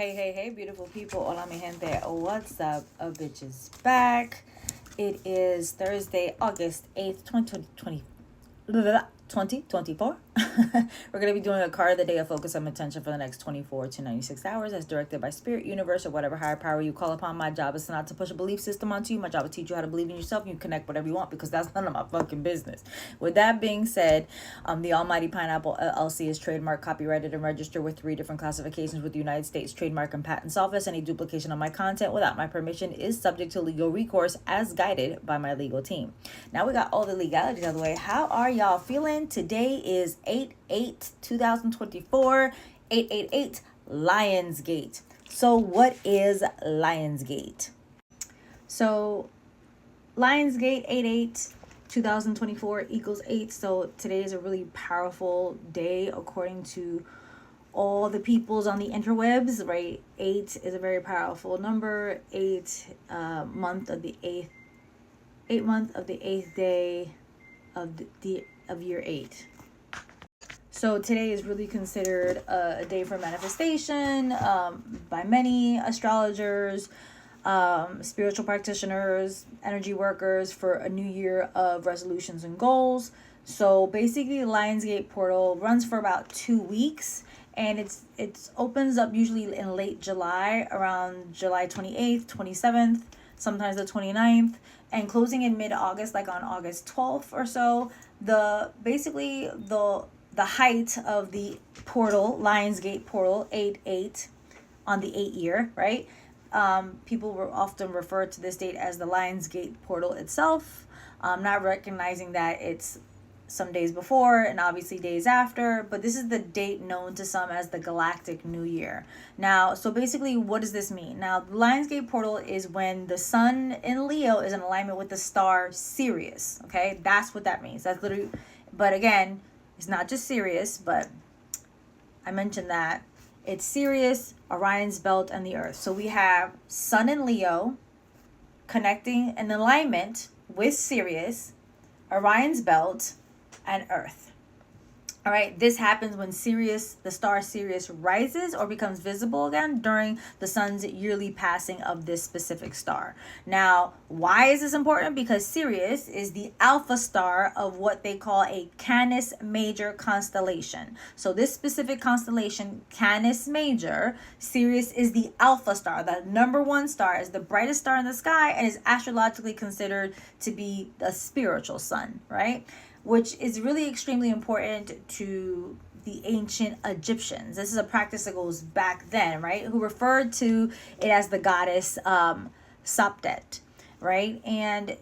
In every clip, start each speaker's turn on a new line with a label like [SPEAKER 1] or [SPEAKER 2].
[SPEAKER 1] Hey, beautiful people. Hola, mi gente. What's up? A bitch is back. It is Thursday, August 8th, 2024. We're going to be doing a card of the day of focus on attention for the next 24 to 96 hours as directed by spirit, universe, or whatever higher power you call upon. My job is not to push a belief system onto you. My job is to teach you how to believe in yourself, and you connect whatever you want, because that's none of my fucking business. With that being said, the Almighty Pineapple LLC is trademark, copyrighted, and registered with 3 different classifications with the United States Trademark and Patent Office. Any duplication of my content without my permission is subject to legal recourse as guided by my legal team. Now we got all the legalities out of the way. How are y'all feeling? Today is 8/8/2024, 888 Lionsgate. So what is Lionsgate? So Lionsgate 8/8/2024 equals 8. So today is a really powerful day according to all the peoples on the interwebs, right? 8 is a very powerful number. 8 month of the 8th day of year 8. So today is really considered a day for manifestation by many astrologers, spiritual practitioners, energy workers, for a new year of resolutions and goals. So basically, Lionsgate portal runs for about 2 weeks, and it opens up usually in late July, around July 28th, 27th, sometimes the 29th, and closing in mid-August, like on August 12th or so. The height of the portal, Lionsgate portal, 8/8 on the 8 year, right? People will often refer to this date as the Lionsgate portal itself, not recognizing that it's some days before and obviously days after, but this is the date known to some as the Galactic New Year. Now, so basically, what does this mean? Now, the Lionsgate portal is when the sun in Leo is in alignment with the star Sirius, okay? That's what that means. That's literally, but again, it's not just Sirius, but I mentioned that it's Sirius, Orion's belt, and the Earth. So we have sun in Leo connecting in alignment with Sirius, Orion's belt, and Earth. All right, this happens when Sirius, the star Sirius, rises or becomes visible again during the sun's yearly passing of this specific star. Now, why is this important? Because Sirius is the alpha star of what they call a Canis Major constellation. So this specific constellation, Canis Major, Sirius is the alpha star, the number 1 star, is the brightest star in the sky, and is astrologically considered to be a spiritual sun, right? Which is really extremely important to the ancient Egyptians. This is a practice that goes back then, right? Who referred to it as the goddess Sopdet, right? And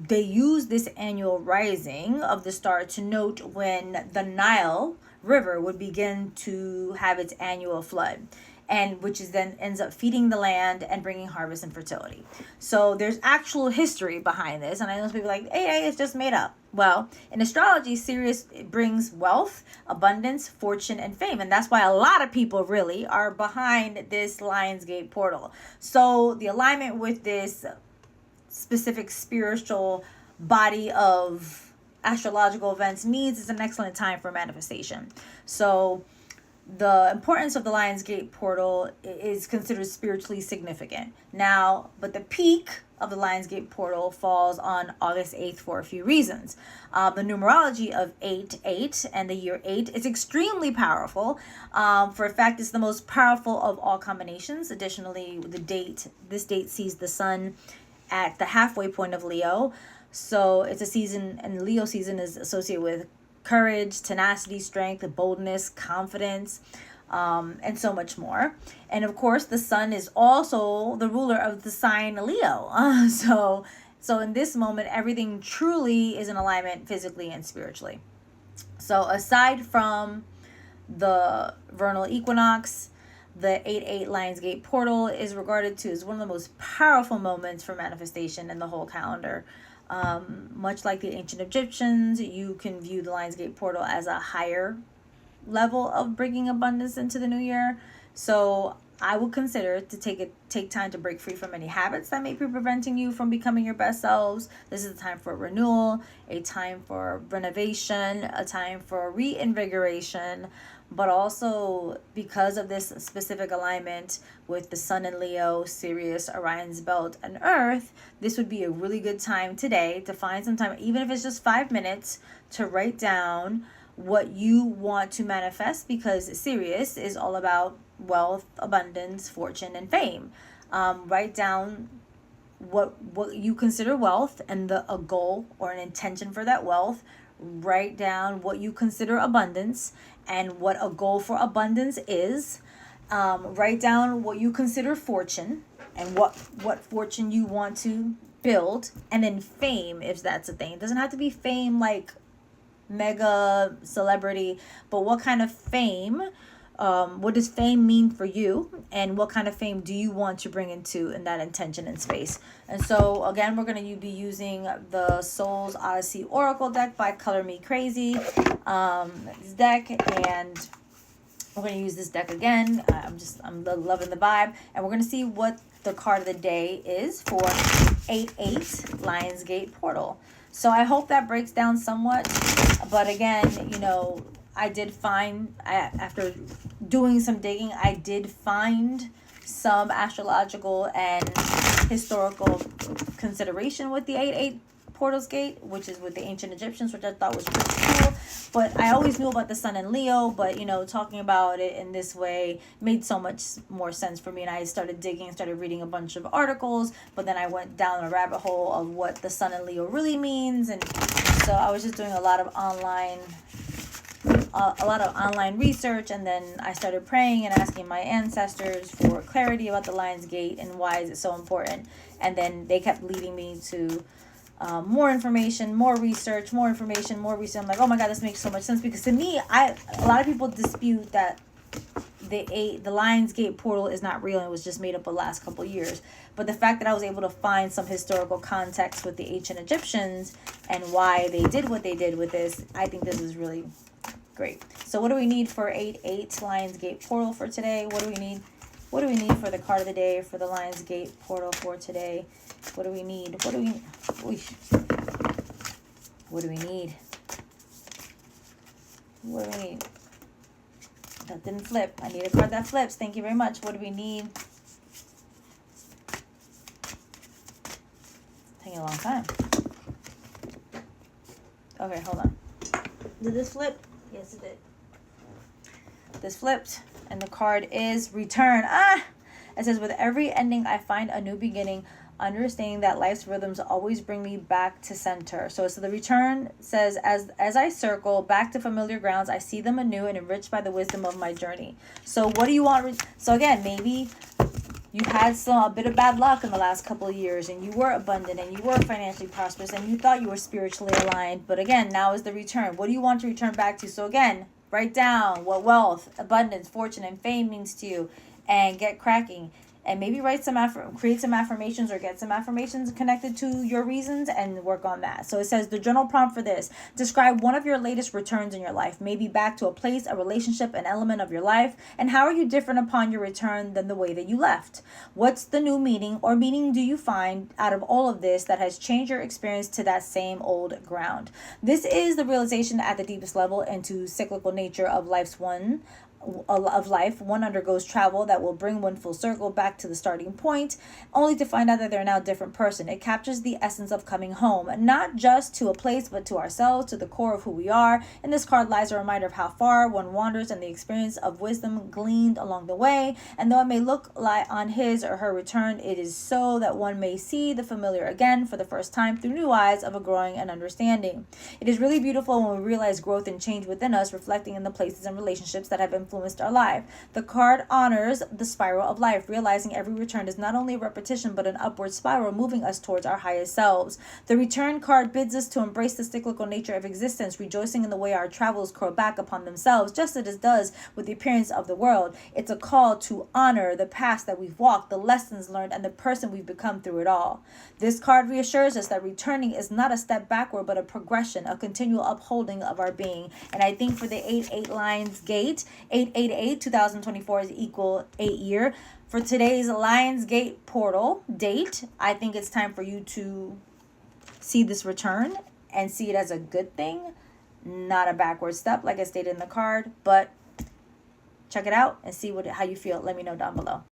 [SPEAKER 1] they use this annual rising of the star to note when the Nile River would begin to have its annual flood, and which is then ends up feeding the land and bringing harvest and fertility. So there's actual history behind this, and I know some people are like, hey, it's just made up. Well, in astrology, Sirius brings wealth, abundance, fortune, and fame, and that's why a lot of people really are behind this Lionsgate portal. So the alignment with this specific spiritual body of astrological events means it's an excellent time for manifestation. So the importance of the Lionsgate portal is considered spiritually significant. Now, but the peak of the Lionsgate portal falls on August 8th for a few reasons. The numerology of 8/8 and the year 8 is extremely powerful. For a fact, it's the most powerful of all combinations. Additionally, this date sees the sun at the halfway point of Leo. So it's a season, and Leo season is associated with courage, tenacity, strength, boldness, confidence, and so much more. And of course, the sun is also the ruler of the sign Leo. So in this moment, everything truly is in alignment physically and spiritually. So aside from the vernal equinox, the 8/8 Lionsgate portal is regarded to as one of the most powerful moments for manifestation in the whole calendar. Much like the ancient Egyptians, you can view the Lionsgate portal as a higher level of bringing abundance into the new year. So I would consider to take time to break free from any habits that may be preventing you from becoming your best selves. This is a time for renewal, a time for renovation, a time for reinvigoration, but also because of this specific alignment with the Sun in Leo, Sirius, Orion's belt, and Earth, this would be a really good time today to find some time, even if it's just 5 minutes, to write down what you want to manifest, because Sirius is all about wealth, abundance, fortune, and fame. Write down what you consider wealth and a goal or an intention for that wealth. Write down what you consider abundance and what a goal for abundance is. Write down what you consider fortune and what fortune you want to build, and then fame, if that's a thing. It doesn't have to be fame like mega celebrity, but what kind of fame, what does fame mean for you, and what kind of fame do you want to bring into in that intention and space. And so again, we're going to be using the Souls Odyssey Oracle deck by Color Me Crazy, this deck, and we're going to use this deck again. I'm loving the vibe, and we're going to see what the card of the day is for 8/8 Lionsgate Portal. So I hope that breaks down somewhat. But again, you know, I did find, after doing some digging, I did find some astrological and historical consideration with the 8/8 Portal's Gate, which is with the ancient Egyptians, which I thought was pretty cool. But I always knew about the Sun in Leo, but, you know, talking about it in this way made so much more sense for me. And I started digging and started reading a bunch of articles, but then I went down a rabbit hole of what the Sun in Leo really means. And so I was just doing a lot of online research, and then I started praying and asking my ancestors for clarity about the Lion's Gate and why is it so important. And then they kept leading me to more information, more research, more information, more research. I'm like, oh my God, this makes so much sense, because to me, a lot of people dispute that the Lion's Gate portal is not real and it was just made up the last couple years. But the fact that I was able to find some historical context with the ancient Egyptians and why they did what they did with this, I think this is really great. So what do we need for 8/8 Lionsgate Portal for today? What do we need? What do we need for the card of the day for the Lionsgate Portal for today? What do we need? What do we need? What do we need? What do we need? That didn't flip. I need a card that flips. Thank you very much. What do we need? It's taking a long time. Okay, hold on. Did this flip? Yes, it did. This flipped, and the card is Return. It says, with every ending, I find a new beginning, understanding that life's rhythms always bring me back to center. So the Return says, as I circle back to familiar grounds, I see them anew and enriched by the wisdom of my journey. So what do you want? So again, maybe you had a bit of bad luck in the last couple of years, and you were abundant and you were financially prosperous and you thought you were spiritually aligned. But again, now is the return. What do you want to return back to? So again, write down what wealth, abundance, fortune, and fame means to you, and get cracking. And maybe create some affirmations, or get some affirmations connected to your reasons and work on that. So it says the journal prompt for this: describe one of your latest returns in your life, maybe back to a place, a relationship, an element of your life, and how are you different upon your return than the way that you left? What's the new meaning or meaning do you find out of all of this that has changed your experience to that same old ground? This is the realization at the deepest level into cyclical nature of life. One undergoes travel that will bring one full circle back to the starting point, only to find out that they're now a different person. It captures the essence of coming home, not just to a place, but to ourselves, to the core of who we are. In this card lies a reminder of how far one wanders and the experience of wisdom gleaned along the way. And though it may look like on his or her return, it is so that one may see the familiar again for the first time through new eyes of a growing and understanding. It is really beautiful when we realize growth and change within us, reflecting in the places and relationships that have influenced our life. The card honors the spiral of life, realizing every return is not only a repetition but an upward spiral moving us towards our highest selves. The return card bids us to embrace the cyclical nature of existence, rejoicing in the way our travels curl back upon themselves, just as it does with the appearance of the world. It's a call to honor the past that we've walked, the lessons learned, and the person we've become through it all. This card reassures us that returning is not a step backward, but a progression, a continual upholding of our being. And I think for the 8/8 Lionsgate, 8/8/8, 2024 is equal 8 year. For today's Lionsgate Portal date, I think it's time for you to see this return and see it as a good thing, not a backward step like I stated in the card, but check it out and see how you feel. Let me know down below.